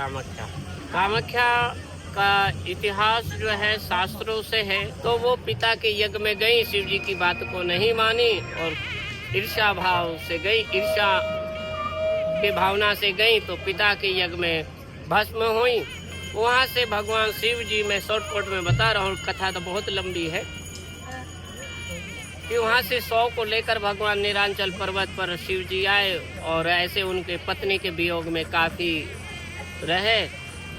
कामाख्या। कामाख्या का इतिहास जो है शास्त्रों से है। तो वो पिता के यज्ञ में गई, शिव जी की बात को नहीं मानी और ईर्ष्या भाव से गई, ईर्ष्या के भावना से गई तो पिता के यज्ञ में भस्म हुई। वहाँ से भगवान शिव जी, मैं शॉर्टकट में बता रहा हूँ, कथा तो बहुत लंबी है, कि वहाँ से 100 को लेकर भगवान नीलांचल पर्वत पर शिव जी आए और ऐसे उनके पत्नी के वियोग में काफ़ी रहे।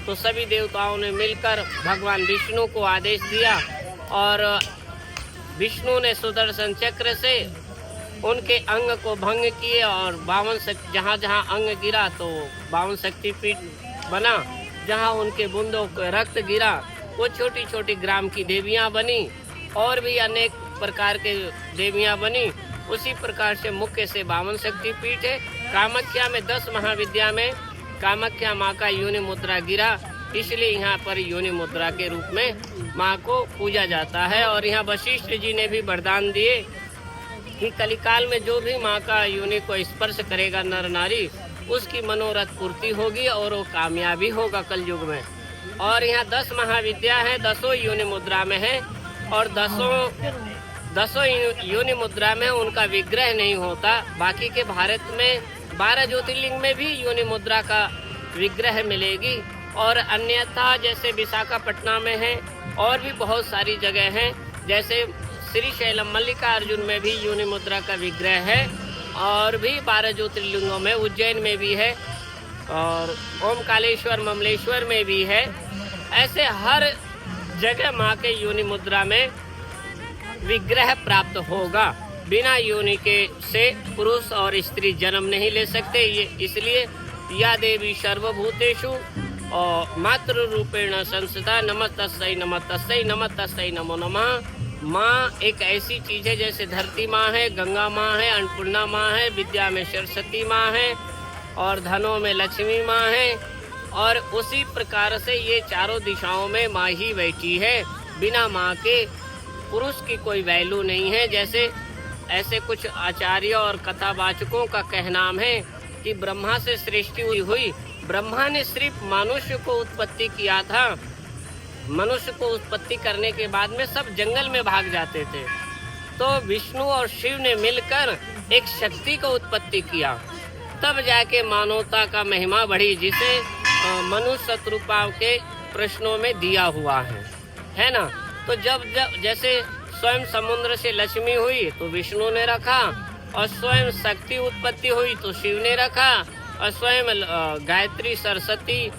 तो सभी देवताओं ने मिलकर भगवान विष्णु को आदेश दिया और विष्णु ने सुदर्शन चक्र से उनके अंग को भंग किए और 52 जहाँ जहाँ अंग गिरा तो 52 शक्तिपीठ बना। जहाँ उनके बूंदों का रक्त गिरा वो छोटी छोटी ग्राम की देवियाँ बनी और भी अनेक प्रकार के देवियाँ बनी। उसी प्रकार से मुख्य से 52 शक्तिपीठ है। कामाख्या में 10 महाविद्या में कामाख्या माँ का योनि मुद्रा गिरा, इसलिए यहाँ पर योनि मुद्रा के रूप में माँ को पूजा जाता है। और यहाँ वशिष्ठ जी ने भी वरदान दिए कि कलिकाल में जो भी माँ का योनि को स्पर्श करेगा नर नारी, उसकी मनोरथ पूर्ति होगी और वो कामयाबी होगा कलयुग में। और यहाँ 10 महाविद्या है, 10 योनि मुद्रा में है और 10 योनि मुद्रा में उनका विग्रह नहीं होता। बाकी के भारत में 12 ज्योतिर्लिंग में भी योनि मुद्रा का विग्रह मिलेगी और अन्यथा जैसे विशाखापट्टनम में है और भी बहुत सारी जगह हैं, जैसे श्री शैलम मल्लिकार्जुन में भी योनि मुद्रा का विग्रह है और भी 12 ज्योतिर्लिंगों में, उज्जैन में भी है और ओमकालेश्वर ममलेश्वर में भी है। ऐसे हर जगह माँ के योनि मुद्रा में विग्रह प्राप्त होगा। बिना योनि के से पुरुष और स्त्री जन्म नहीं ले सकते। ये इसलिए या देवी सर्वभूतेषु और मातृ रूपेण संस्थिता नमस्तस्यै नमस्तस्यै नमस्तस्यै नमो नमः। माँ एक ऐसी चीज है जैसे धरती माँ है, गंगा माँ है, अन्नपूर्णा माँ है, विद्या में सरस्वती माँ है और धनों में लक्ष्मी माँ है। और उसी प्रकार से ये चारों दिशाओं में माँ ही बैठी है। बिना माँ के पुरुष की कोई वैल्यू नहीं है। जैसे ऐसे कुछ आचार्य और कथावाचकों का कहना है कि ब्रह्मा से सृष्टि हुई, ब्रह्मा ने सिर्फ मनुष्य को उत्पत्ति किया था। मनुष्य को उत्पत्ति करने के बाद में सब जंगल में भाग जाते थे। तो विष्णु और शिव ने मिलकर एक शक्ति को उत्पत्ति किया, तब जाके मानवता का महिमा बढ़ी, जिसे मनुष्य शत्रुपाव के प्रश्नों में दिया हुआ है ना। तो जब जैसे स्वयं समुद्र से लक्ष्मी हुई तो विष्णु ने रखा और स्वयं शक्ति उत्पत्ति हुई तो शिव ने रखा और स्वयं गायत्री सरस्वती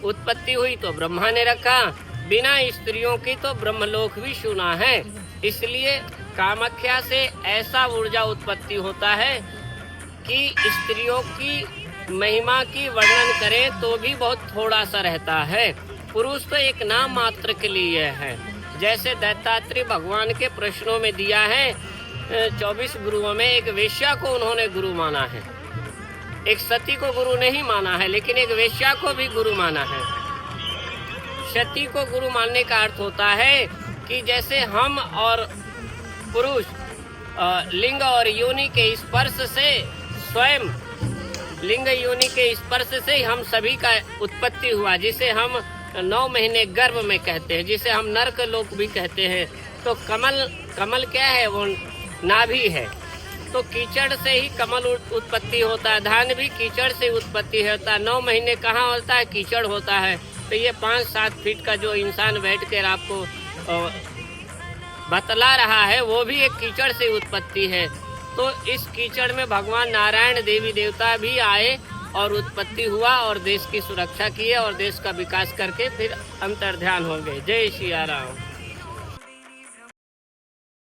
उत्पत्ति हुई तो ब्रह्मा ने रखा। बिना स्त्रियों की तो ब्रह्मलोक भी सुना है। इसलिए कामाख्या से ऐसा ऊर्जा उत्पत्ति होता है कि स्त्रियों की महिमा की वर्णन करें तो भी बहुत थोड़ा सा रहता है। पुरुष तो एक नाम मात्र के लिए है। जैसे दत्तात्रेय भगवान के प्रश्नों में दिया है, 24 गुरुओं में एक वेश्या को उन्होंने गुरु माना है, एक सती को गुरु नहीं माना है, लेकिन एक वेश्या को भी गुरु माना है। सती को गुरु मानने का अर्थ होता है कि जैसे हम और पुरुष लिंग और योनि के स्पर्श से, स्वयं लिंग योनि के स्पर्श से हम सभी का उत्पत्ति हुआ, जिसे हम 9 महीने गर्भ में कहते हैं, जिसे हम नरक लोक भी कहते हैं। तो कमल क्या है? वो नाभि है। तो कीचड़ से ही कमल उत्पत्ति होता है, धान भी कीचड़ से उत्पत्ति होता है। 9 महीने कहाँ होता है? कीचड़ होता है। तो ये 5-7 फीट का जो इंसान बैठ कर आपको बतला रहा है, वो भी एक कीचड़ से उत्पत्ति है। तो इस कीचड़ में भगवान नारायण देवी देवता भी आए और उत्पत्ति हुआ और देश की सुरक्षा की और देश का विकास करके फिर अंतर्ध्यान हो गए। जय सिया राम।